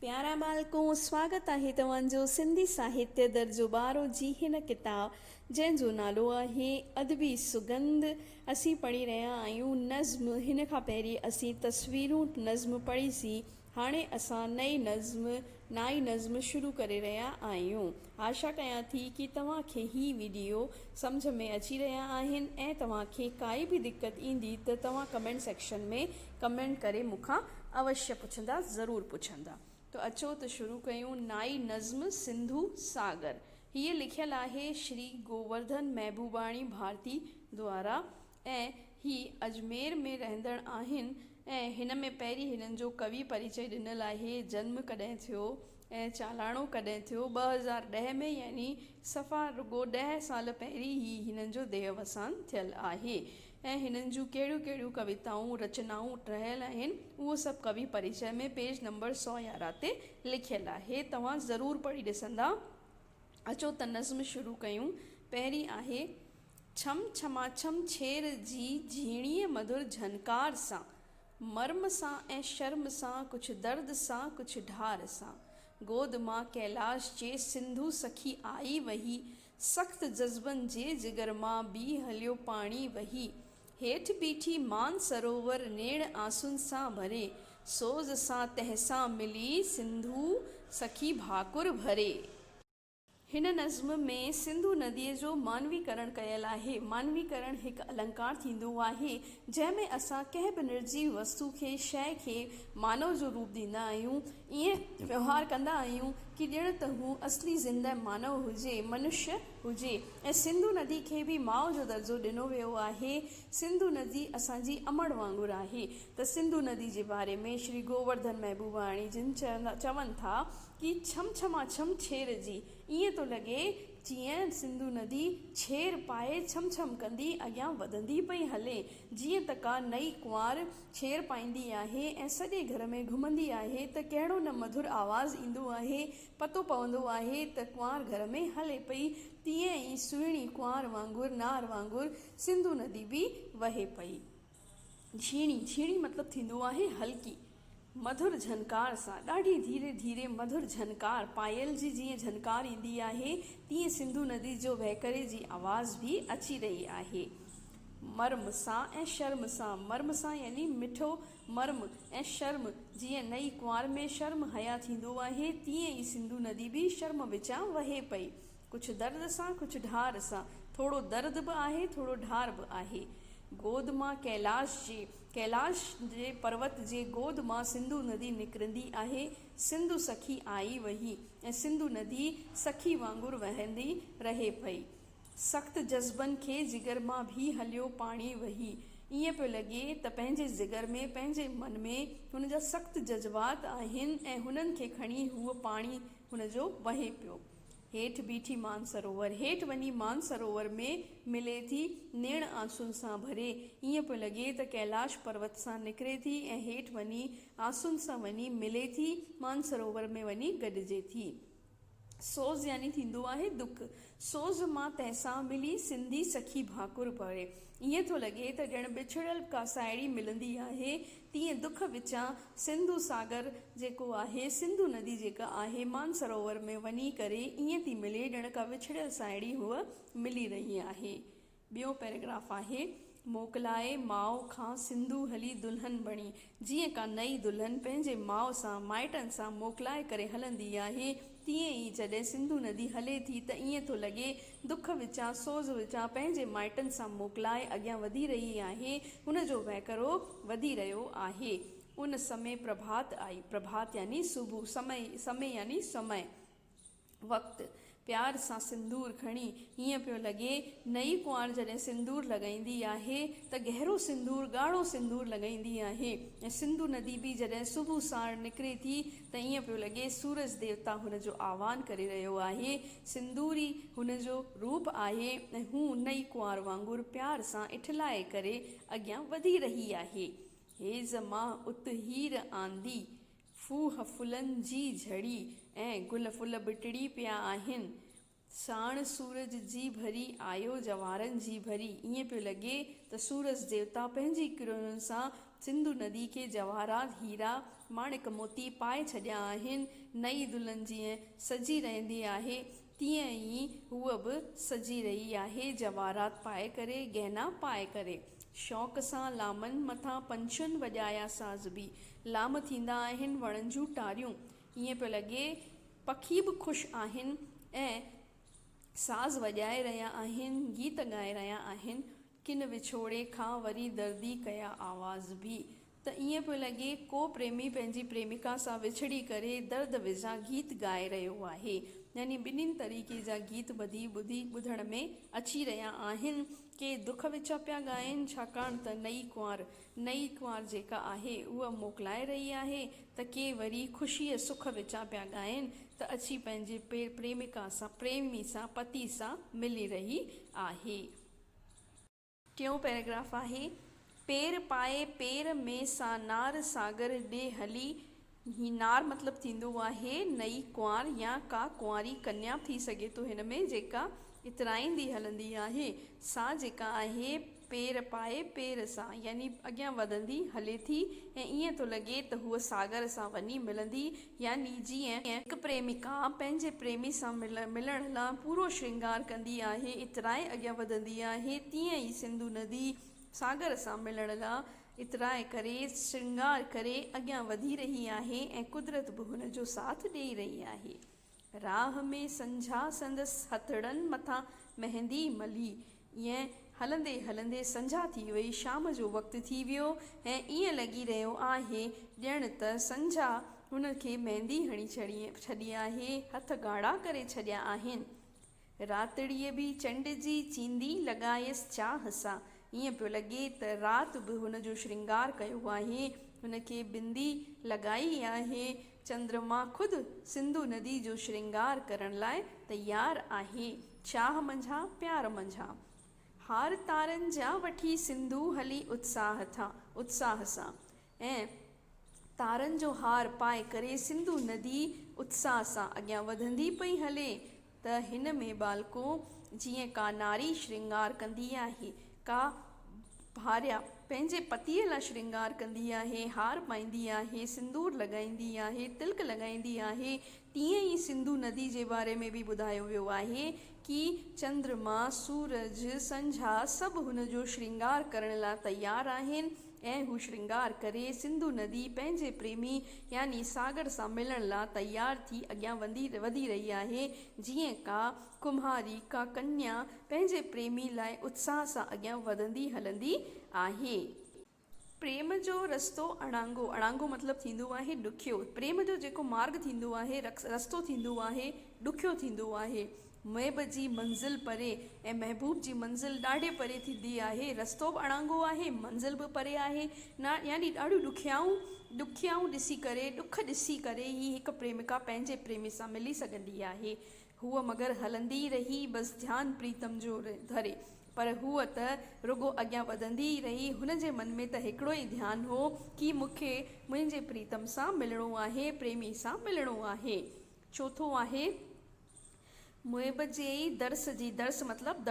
प्यारा बालकों, स्वागत आहे तव्हांजो सिंधी साहित्य दर्जो 12 जी हिन किताब जंहिंजो नालो आहे अदबी सुगंध। असीं पढ़ी रहिया आहियूं नज़्म। हिन खां पहिरीं असीं तस्वीरूं नज़्म पढ़ीसीं। हाणे असां नई नज़्म शुरू करे रहिया आहियूं। आशा कयां थी कि तव्हांखे ही वीडियो सम्झ में अची रहिया आहिनि ऐं तव्हांखे काई बि दिक़त ईंदी त तव्हां कमेंट सेक्शन में कमेंट करे मूंखां अवश्य पुछंदा, ज़रूरु पुछंदा। तो अचो त शुरू कयूं नाई नज़्म सिंधु सागर। हीअ लिखियल आहे श्री गोवर्धन महबूबाणी भारती द्वारा ऐं ही अजमेर में रहंदड़ आहिनि ऐं हिन में पहिरीं हिननि जो कवि परिचय ॾिनल आहे। जन्म कॾहिं थियो ऐं चालाणो कॾहिं थियो 2010 में, यानी सफ़ा रुगो 10 साल पहिरीं ही हिननि जो देहवसान थियल आहे। ऐं हिननि जूं कहिड़ियूं कहिड़ियूं कविताऊं रचनाऊं ठहियल आहिनि उहो सभु कवि परिचय में पेज नंबर 111 ते लिखियल आहे। तव्हां ज़रूरु पढ़ी ॾिसंदा। अचो त नज़्म शुरू कयूं। पहिरीं आहे छम छमाछम छेर जी झीणीअ मधुर झनकार सां, मर्म सां ऐं शर्म सां, कुझु दर्द सां कुझु ढार सां, गोद मां कैलाश जे सिंधु सखी आई वही, सख़्त जज़्बनि जे जिगर मां बि हलियो पाणी वही, हेठि बीठी मान सरोवर नेण आंसुनि सां भरे, सोज़ सां तंहिंसां मिली सिंधु सखी भाकुर भरे। हिन नज़्म में सिंधु नदीअ जो मानवीकरण कयल आहे। मानवीकरण हिकु अलंकार थींदो आहे जंहिंमें असां कंहिं बि निर्जीव वस्तु खे, शइ खे मानव जो रूप ॾींदा आहियूं। ईअं व्यवहार कंदा आहियूं कि ॼण त हू असली ज़िंदह मानव हुजे, मनुष्य हुजे। ऐं सिंधु नदी खे बि माउ जो दर्जो ॾिनो वियो आहे। सिंधु नदी असांजी अमड़ वांगुरु आहे। त सिंधु नदी जे बारे में श्री गोवर्धन महबूबाणी जिन चवनि था कि छम छमाछम छेर जी, ईअं थो लॻे जीअं सिंधु नदी छेर पाए छम छम कंदी अॻियां वधंदी पई हले। जीअं त का नई कुंवार छेर पाईंदी आहे ऐं सॼे घर में घुमंदी आहे त कहिड़ो न मधुर आवाज़ ईंदो आहे। पतो पवंदो आहे त कुंवार घर में हले पई। तीअं ई सुहिणी कुंवार वांगुरु, नार वांगुरु सिंधु नदी बि वहे पई। झीणी मतिलबु थींदो आहे हल्की। मधुर झनकार सां, ॾाढी धीरे धीरे मधुर झनकार, पायल जी जीअं झनकार ईंदी आहे तीअं सिंधु नदी जो वहिकरे जी आवाज़ भी अची रही आहे। मर्म सां ऐं शर्म सां, मर्म सां यानी मिठो मर्म ऐं शर्म, जीअं नई कुंवार में शर्म हया थींदो आहे तीअं ई सिंधु नदी भी शर्म विचां वहे पई। कुझु दर्द सां कुझु ढार सां, थोरो दर्द बि आहे, थोरो ढार बि आहे। गोद मां कैलाश जे पर्वत जे गोद मां सिंधु नदी निकिरंदी आहे। सिंधु सखी आई वही, ऐं सिंधु नदी सखी वांगुरु वहंदी रहे पई। सख़्त जज़्बनि खे जिगर मां भी हलियो पाणी वही, ईअं पियो लॻे त पंहिंजे जिगर में, पंहिंजे मन में हुन जा सख़्त जज़्बात आहिनि ऐं हुननि खे खणी हूअ पाणी हुन जो वहे पियो। हेठि बीठी मान सरोवर, हेठि वञी मान सरोवर में मिले थी नेण आंसुनि सां भरे, ईअं पियो लॻे त कैलाश पर्वत सां निकिरे थी ऐं हेठि वञी आंसुनि सां वञी मिले थी, मान सरोवर में वञी गॾिजे थी। सोज़ यानी थींदो आहे दुख। सोज़ मां तंहिंसां मिली सिंधी सखी भाकुर भरे, ईअं थो लॻे त ॼण बिछड़ियल का साहेड़ी मिलंदी आहे तीअं दुख विचां सिंधु सागर जेको आहे, सिंधु नदी जेका आहे मान सरोवर में वञी करे ईअं थी मिले ॼण का विछड़ियल साहेड़ी हूअ मिली रही आहे। ॿियो पैराग्राफ आहे मोकिलाए माउ खां सिंधु हली दुल्हन बणी, जीअं का नई दुल्हन पंहिंजे माउ सां, माइटनि सां मोकिलाए करे हलंदी आहे तीअं ई जॾहिं सिंधु नदी हले थी त ईअं थो लॻे दुख विचां, सोज़ विचां पंहिंजे माइटनि सां मोकिलाए अॻियां वधी रही आहे। हुन जो वहिकरो वधी रहियो आहे। उन समय प्रभात आई, प्रभात यानी सुबुह, समय यानी समय, वक़्तु। प्यार सां सिंदूर खणी, हीअं पियो लॻे नई कुंवार जॾहिं सिंदूर लॻाईंदी आहे त गहरो सिंदूर, ॻाढ़ो सिंदूर लॻाईंदी आहे। ऐं सिंधु नदी बि जॾहिं सुबुह साण निकिरे थी त ईअं पियो लॻे सूरज देवता हुन जो आह्वान करे रहियो आहे। सिंदूरी हुन जो रूप आहे ऐं हू नई कुंवार वांगुरु प्यार सां इठलाए करे अॻियां वधी रही आहे। हेज़ मां उत हीर आंदी, फूह फुलनि जी झड़ी ऐं गुल फुल बि टिड़ी पिया आहिनि। साण सूरज जी भरी आयो जवारनि जी भरी, ईअं पियो लॻे त सूरज देवता पंहिंजी किरणुनि सां सिंधु नदी खे जवाहरात हीरा माणिक मोती पाए छॾिया आहिनि। नई दुल्हन जीअं सजी रहंदी आहे तीअं ई हूअ बि सजी रही आहे, जवाहरात पाए करे, गहना पाए करे। शौक़ सां लामनि मथां पंछियुनि वॼाया साज़ बि, लाम थींदा आहिनि वणनि जूं टारियूं। ईअं पियो लॻे पखी बि ख़ुशि आहिनि ऐं साज़ वॼाए रहिया आहिनि, गीत ॻाए रहिया आहिनि। किन विछोड़े खां वरी दर्दी कया आवाज़ बि। त ईअं पियो लॻे को प्रेमी पंहिंजी प्रेमिका सां विछड़ी करे दर्द विज़ा गीत ॻाए रहियो आहे। यानी ॿिन्हिनि तरीक़े जा गीत ॿुधण में अची रहिया आहिनि। के दुख विचा पिया ॻाइनि, छाकाणि त नई कुंवार जेका आहे उहा मोकिलाए रही आहे, त के वरी ख़ुशीअ सुख विचा पिया ॻाइनि त अची पंहिंजे प्रेमिका सां, प्रेमी सां, पति सां मिली रही आहे। टियों पैराग्राफ आहे, पेर पाए पेर में सा नार सागर ॾे हली। ही नार मतिलबु थींदो आहे नई कुंवार या का कुंवारी कन्या थी सघे थो हिन में, जेका इतराईंदी हलंदी आहे। सा जेका आहे पेर पाए पेर सां यानी अॻियां वधंदी हले थी ऐं ईअं थो लॻे त हूअ सागर सां वञी मिलंदी। यानी जीअं हिकु प्रेमिका पंहिंजे प्रेमी सां मिलण लाइ पूरो श्रृंगार कंदी आहे, इतराए अॻियां वधंदी आहे, तीअं ई सिंधु नदी सागर सां मिलण लाइ इतराए करे, श्रृंगार करे अॻियां वधी रही आहे ऐं कुदरत बि हुन जो साथ ॾेई रही आहे। राह में संझा संदसि हथड़नि मथां मेहंदी मली। ईअं हलंदे हलंदे संझा थी वई, शाम जो वक़्तु थी वियो ऐं ईअं लॻी रहियो आहे ॼण त संझा हुन खे मेहंदी हणी छॾी आहे, हथ ॻाढ़ा करे छॾिया आहिनि। रातड़ीअ बि चंड जी चींदी लॻायसि चाह सां। ईअं पियो लॻे त राति बि हुन जो श्रृंगार कयो आहे, हुन खे बिंदी लॻाई आहे। चंद्रमा ख़ुदि सिंधु नदी जो श्रृंगार करण लाइ तयारु आहे। चाह मंझां प्यार मंझां हार तारनि जा वठी सिंधु हली उत्साह सां ऐं तारनि जो हार पाए करे सिंधु नदी उत्साह सां अॻियां वधंदी पई हले। त हिन में बालको जीअं का नारी श्रृंगार कंदी आहे, का भार्या पंहिंजे पतीअ लाइ श्रृंगार कंदी आहे, हार पाईंदी आहे, सिंदूर लॻाईंदी आहे, तिलक लॻाईंदी आहे, तीअं ई सिंधु नदी जे बारे में बि ॿुधायो वियो आहे कि चंद्रमा, सूरज, संझा सभु हुन जो श्रृंगार करण लाइ तयारु आहिनि ऐं हू श्रृंगार करे सिंधु नदी पंहिंजे प्रेमी यानी सागर सां मिलण लाइ तयारु थी अॻियां वधी रही आहे। जीअं का कुम्हारी, का कन्या पंहिंजे प्रेमी लाइ उत्साह सां अॻियां वधंदी हलंदी आहे। प्रेम जो रस्तो अणांगो, अणांगो मतिलबु थींदो आहे ॾुखियो। प्रेम जो जेको मार्ग थींदो आहे, रस्तो थींदो आहे, ॾुखियो थींदो आहे। मुहिब जी मंज़िल परे ऐं महबूब जी मंज़िल ॾाढे परे थींदी आहे। रस्तो बि अणांगो आहे, मंज़िल बि परे आहे, यानी ॾाढियूं ॾुखियाऊं ॾिसी करे, ॾुख ॾिसी करे ही हिकु प्रेमिका पंहिंजे प्रेमी सां मिली सघंदी आहे। हूअ मगर हलंदी रही बसि ध्यानु प्रीतम जो धरे, पर हूअ त रुगो अॻियां वधंदी रही। हुन जे मन में त हिकिड़ो ई ध्यानु हो कि मूंखे मुंहिंजे प्रीतम सां मिलणो आहे, प्रेमी सां मिलणो आहे। चौथों आहे मुहिब जे दर्स जी, दर्स मतिलबु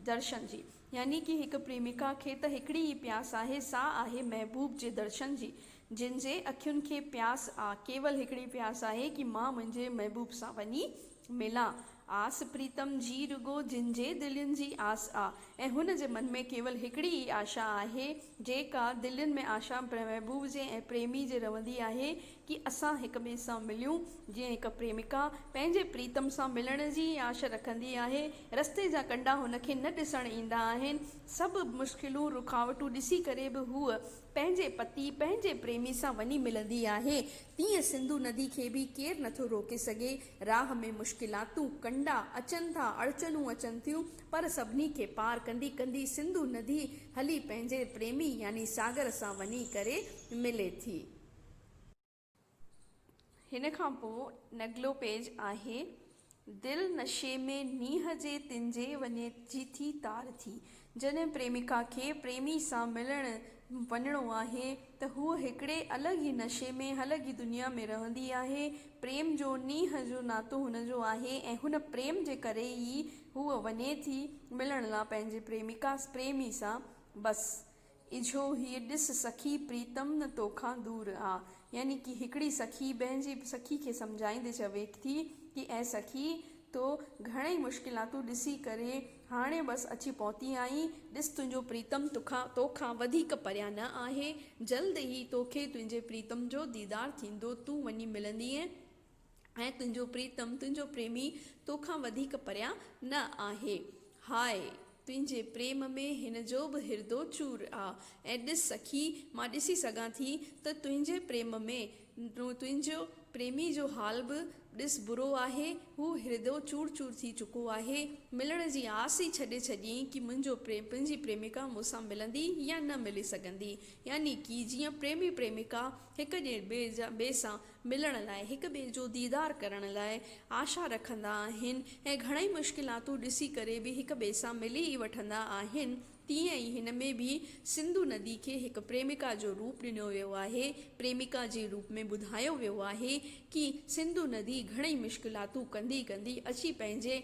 दर्शन जी, यानी कि हिकु प्रेमिका खे त हिकिड़ी ई प्यास आहे, सा आहे महबूब जे दर्शन जी। जिन जे अखियुनि खे प्यास केवल हिकिड़ी प्यास आहे कि मां मुंहिंजे महबूब सां वञी मिलां। आस प्रीतम जी रुगो जिन जे दिलनि जी आस आ, ऐं हुन जे मन में केवल हिकिड़ी ई आशा आहे, जेका दिलनि में आशा महबूब जे ऐं प्रेमी जे रहंदी आहे कि असां हिक ॿिए सां मिलियूं। जीअं हिकु प्रेमिका पंहिंजे प्रीतम सां मिलण जी आशा रखंदी आहे, रस्ते जा कंडा हुनखे न ॾिसण ईंदा आहिनि, सभु मुश्किलूं रुकावटूं ॾिसी करे बि हूअ पंहिंजे पति, पंहिंजे प्रेमी सां वञी मिलंदी आहे। तीअं सिंधु नदी खे बि केरु नथो रोके सघे। राह में मुश्किलातूं, कंडा अचनि था, अड़चनूं अचनि थियूं, पर सभिनी खे पार कंदी कंदी सिंधु नदी हली पंहिंजे प्रेमी यानी सागर सां वञी करे मिले थी। हिन खां पोइ अॻिलो पेज आहे दिल नशे में नीह जे तिंजे वञे जी थी तार थी। जॾहिं प्रेमिका खे प्रेमी सां मिलण वञिणो आहे त हूअ हिकिड़े अलॻि ई नशे में, अलॻि ई दुनिया में रहंदी आहे। प्रेम जो नीह जो नातो हुनजो आहे ऐं हुन प्रेम जे करे ई हूअ वञे थी मिलण लाइ पंहिंजे प्रेमी सां। बसि इझो हीअ ॾिस सखी प्रीतम न तोखां दूर आ। यानी कि हिकिड़ी सखी ॿियनि जी सखी खे सम्झाईंदे चवे थी कि ऐं सखी तो घणेई मुश्किलातूं ॾिसी करे हाणे बसि अची पहुती आई। ॾिस तुंहिंजो प्रीतम तोखां वधीक परियां न आहे। जल्द ई तोखे तुंहिंजे प्रीतम जो दीदार थींदो, तूं वञी मिलंदीअ ऐं तुंहिंजो प्रीतम तुंहिंजो प्रेमी तोखां वधीक परियां न आहे। हाय तुंहिंजे प्रेम में हिन जो बि हिरदो चूर आ। ऐं ॾिस सखी मां ॾिसी सघां थी त तुंहिंजे प्रेम में तुंहिंजो प्रेमी जो हाल बि ॾिस बुरो आहे। हू हिरदो चूर चूर थी चुको आहे। मिलण जी आस ई छॾे छॾियईं कि मुंहिंजी प्रेमिका मूंसां मिलंदी या न मिली सघंदी। यानी कि जीअं प्रेमी प्रेमिका हिक ॿिए सां मिलण लाइ, हिक ॿिए जो दीदार करण लाइ आशा रखंदा आहिनि ऐं घणेई मुश्किलातूं ॾिसी करे बि हिक ॿिए सां मिली ई वठंदा आहिनि, तीअं ई हिन में बि सिंधु नदी खे हिकु प्रेमिका जो रूप ॾिनो वियो आहे। प्रेमिका जे रूप में ॿुधायो वियो आहे कि सिंधु नदी घणेई मुश्किलातूं कंदी कंदी अची पंहिंजे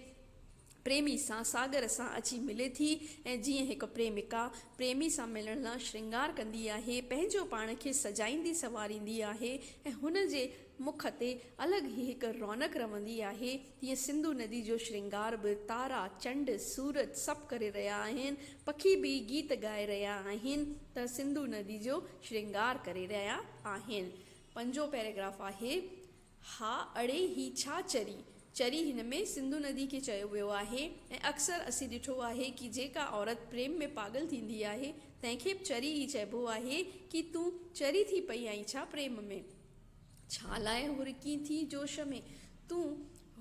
प्रेमी सां, सागर सां अची मिले थी। ऐं जीअं हिकु प्रेमिका प्रेमी सां मिलण लाइ श्रृंगार कंदी आहे, पंहिंजो पाण खे सजाईंदी संवारींदी आहे ऐं हुन जे मुख ते अलॻि ई हिकु रौनक रहंदी आहे, तीअं सिंधु नदी जो श्रृंगार बि तारा, चंड, सूरज सभु करे रहिया आहिनि। पखी बि गीत ॻाए रहिया आहिनि त सिंधु नदी जो श्रृंगार करे रहिया आहिनि। 5 पैराग्राफ आहे, हा अड़े ही छा चरी। चरी हिन में सिंधु नदी खे चयो वियो आहे ऐं अक्सर असीं ॾिठो आहे कि जेका औरत प्रेम में पागल थींदी आहे तंहिंखे चरी ई चइबो आहे कि तूं चरी थी पई आहीं छा प्रेम में, छा लाइ हुरकी थी जोश में, तूं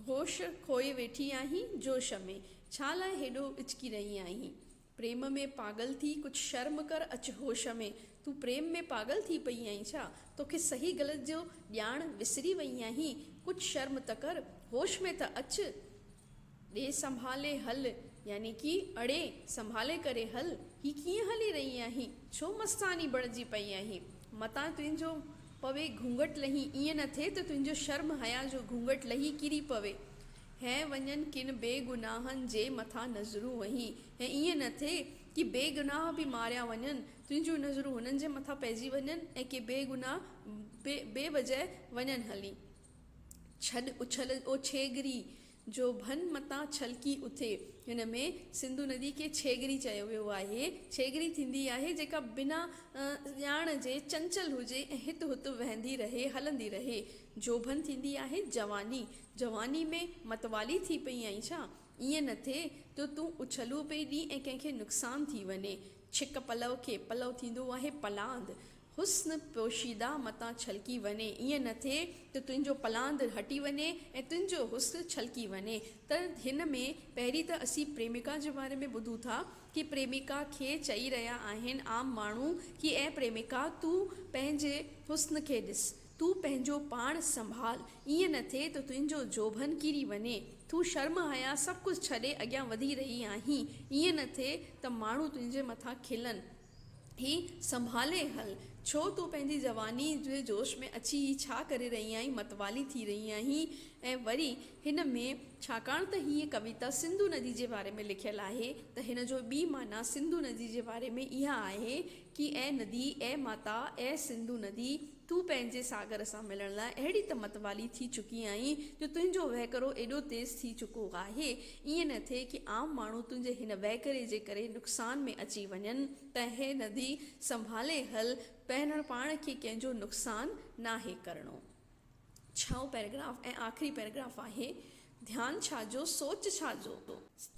होश खोए वेठी आहीं जोश में, छा लाइ हेॾो इचकी रही आहीं। प्रेम में पागल थी कुझु शर्म कर अच होश में, तूं प्रेम में पागल थी पई आहीं छा, तोखे सही ग़लति जो ॼाण विसरी वई आहीं, कुझु शर्म त कर, होश में त अच, ॾे संभाले हल। यानी कि अड़े संभाले करे हल, ही कीअं हली रही आहीं, छो मस्तानी बणिजी पई आहीं, मतां तुंहिंजो पवे घूंघट लही, ईअं न थिए त तुंहिंजो शर्म हया जो घूंघट लही किरी पवे। हैं वञनि किन बेगुनाहनि जे मथां नज़रूं वही, ऐं ईअं न थिए कि बेगुनाह बि मारिया वञनि, तुंहिंजूं नज़रूं हुननि जे मथां पइजी वञनि ऐं के बेगुनाह बेवजह वञनि हली। छॾ उछल ओ छेगरी जो भन मतां छलकी उथे। हिन में सिंधु नदी खे छेगरी चयो वियो आहे। छेगरी थींदी आहे जेका बिना ॼाण जे चंचल हुजे ऐं हित हुत वहंदी रहे, हलंदी रहे। जोभन थींदी आहे जवानी, जवानी में मतवाली थी पई आहीं छा, ईअं न थिए त तूं उछलूं पई ॾी ऐं कंहिंखे नुक़सानु थी वञे। छिक पलव खे, पलव थींदो आहे पलांद, हुस्न पोशीदा मतां छलकी वञे, ईअं न थिए त तुंहिंजो पलांद हटी वञे ऐं तुंहिंजो हुस्न छलकी वञे। त हिन में पहिरीं त असीं प्रेमिका जे बारे में ॿुधूं था कि प्रेमिका खे चई रहिया आहिनि आम माण्हू कि ऐं प्रेमिका तूं पंहिंजे हुस्न खे ॾिस, तूं पंहिंजो पाण संभाल, ईअं न थिए त तुंहिंजो जोभन किरी वञे, तूं शर्म हया सभु कुझु छॾे अॻियां वधी रही आहीं, ईअं न थिए त माण्हू तुंहिंजे मथां खिलनि, ही संभाले हल, छो तूं पंहिंजी जवानी जे जोश में अची छा करे रही आहीं, मतवाली थी रही आहीं। ऐं वरी हिन में छाकाणि त हीअ कविता सिंधु नदी जे बारे में लिखियलु आहे त हिन जो ॿी माना सिंधु नदी जे बारे में इहा आहे कि ऐं नदी, ऐं माता, ऐं सिंधु नदी, तूं पंहिंजे सागर सां मिलण लाइ अहिड़ी त मतवाली थी चुकी आहीं जो तुंहिंजो वहकरो एॾो तेज़ थी चुको आहे, ईअं न थिए कि आम माण्हू तुंहिंजे हिन वहकरे जे करे नुक़सान में अची वञनि। त हे नदी संभाले हल, पहिरियों पाण खे कंहिंजो नुक़सानु नाहे करिणो। 6 पैराग्राफ ऐं आख़िरी पैराग्राफ आहे, ध्यानु छाजो सोच छाजो।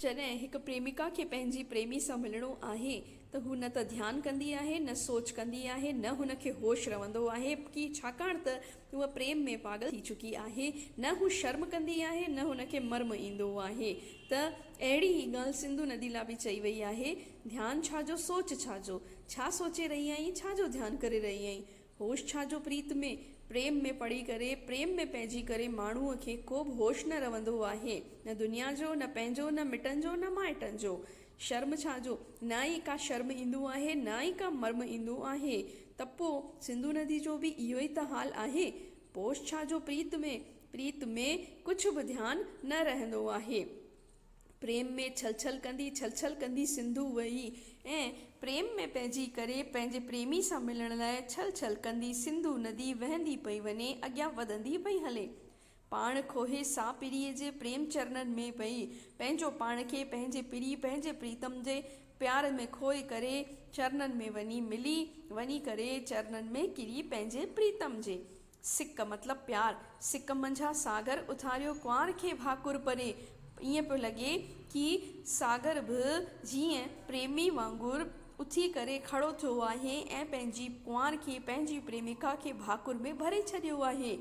जॾहिं हिकु प्रेमिका खे पंहिंजी प्रेमी सां मिलणो आहे त हू न त ध्यानु कंदी आहे, न सोच कंदी आहे, न हुनखे होश रहंदो आहे कि छाकाणि त हूअ प्रेम में पागल थी चुकी आहे, न हू शर्म कंदी आहे, न हुनखे मर्म ईंदो आहे। त अहिड़ी ई ॻाल्हि सिंधु नदी लाइ बि चई वई आहे, ध्यानु छाजो सोच छाजो, छा सोचे रही आहीं, छाजो ध्यानु करे रही आहीं, होश छाजो प्रीत में, प्रेम में पढ़ी करे, प्रेम में पइजी करे माण्हूअ खे को बि होश न रहंदो आहे, न दुनिया जो, न पंहिंजो, न मिटनि जो, न माइटनि जो। शर्म छाजो, न ई का शर्म ईंदो आहे, न ई का मर्म ईंदो आहे। त पोइ सिंधु नदी जो बि इहो ई त हाल आहे। पोश छाजो प्रीत में, प्रीत में कुझु बि ध्यानु न रहंदो आहे। प्रेम में छल छल कंदी सिंधु वही ऐं प्रेम में पंहिंजी करे पंहिंजे प्रेमी सां मिलण लाइ छल छल कंदी सिंधु नदी वहंदी पई वञे अॻियां वधंदी पई हले। पाण खोहे सा पिरीअ जे प्रेम चरणनि में पई पंहिंजो पाण खे पंहिंजे पिरी पंहिंजे प्रीतम जे प्यार में खोए करे चरणनि में वञी करे चरणनि में किरी पंहिंजे प्रीतम जे। सिक मतिलबु प्यार, सिक मंझा सागर उथारियो कुंवार खे भाकुर परे। ईअं पियो लॻे कि सागर बि जीअं प्रेमी वांगुरु उथी करे खड़ो थियो आहे ऐं पंहिंजी कुंवार खे पंहिंजी प्रेमिका खे भाकुर में भरे छॾियो आहे।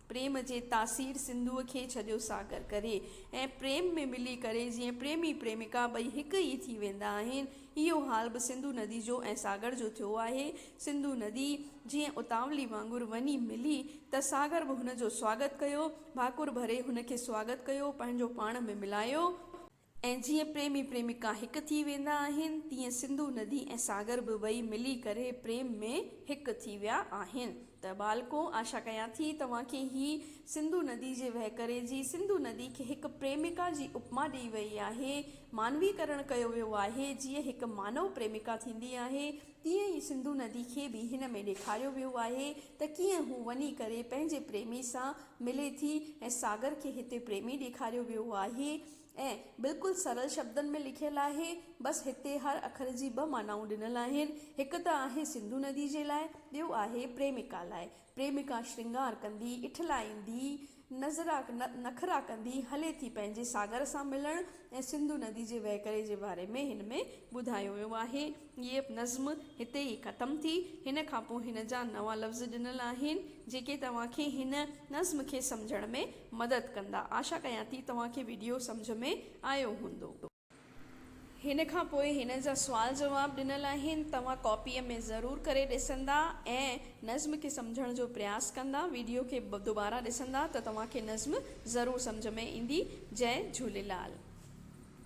प्रेम जे तासीर सिंधुअ खे छॾियो सागर करे ऐं प्रेम में मिली करे जीअं प्रेमी प्रेमिका ॿई हिकु ई थी वेंदा आहिनि, इहो हाल बि सिंधु नदी जो ऐं सागर जो थियो आहे। सिंधु नदी जीअं उतावली वांगुरु वञी मिली त सागर बि हुन जो स्वागत कयो, भाकुर भरे हुन खे स्वागत कयो, पंहिंजो पाण में मिलायो ऐं जीअं प्रेमी प्रेमिका हिकु थी वेंदा आहिनि तीअं सिंधु नदी ऐं सागर बि ॿई मिली करे प्रेम में हिकु थी विया आहिनि। त बालको, आशा कयां थी तव्हांखे ही सिंधु नदी जे वहिकरे जी सिंधु नदी खे हिकु प्रेमिका जी उपमा ॾेई वई आहे, मानवीकरण कयो वियो आहे। जीअं हिकु मानव प्रेमिका थींदी आहे तीअं ई सिंधु नदी खे बि हिन में ॾेखारियो वियो आहे त कीअं हू वञी करे पंहिंजे प्रेमी सां मिले थी ऐं सागर खे हिते प्रेमी ॾेखारियो वियो आहे ऐं बिल्कुलु सरल शब्दनि में लिखियलु आहे। बसि हिते हर अखर जी 2 मानाऊं ॾिनल आहिनि। हिकु त आहे सिंधु नदी जे लाइ, ॿियो आहे प्रेमिका लाइ। प्रेमिका श्रृंगार कंदी, इठलाईंदी, नखरा कंदी हले थी पंहिंजे सागर सां मिलण ऐं सिंधु नदी जे वहिकरे जे बारे में हिन में ॿुधायो वियो आहे। ये नज़्म हिते ई ख़तमु थी। हिन खां पोइ हिन जा नवां लफ़्ज़ ॾिनल आहिनि जेके तव्हांखे हिन नज़्म खे सम्झण में मदद कंदा। आशा कयां थी तव्हांखे वीडियो सम्झ में आयो हूंदो। हिन खां पोइ हिन जा सुवाल जवाब ॾिनल आहिनि, तव्हां कॉपीअ में ज़रूरु करे ॾिसंदा ऐं नज़्म खे सम्झण जो प्रयास कंदा। वीडियो खे दुबारा ॾिसंदा त तव्हांखे नज़्म ज़रूरु सम्झ में ईंदी। जय झूलेलाल।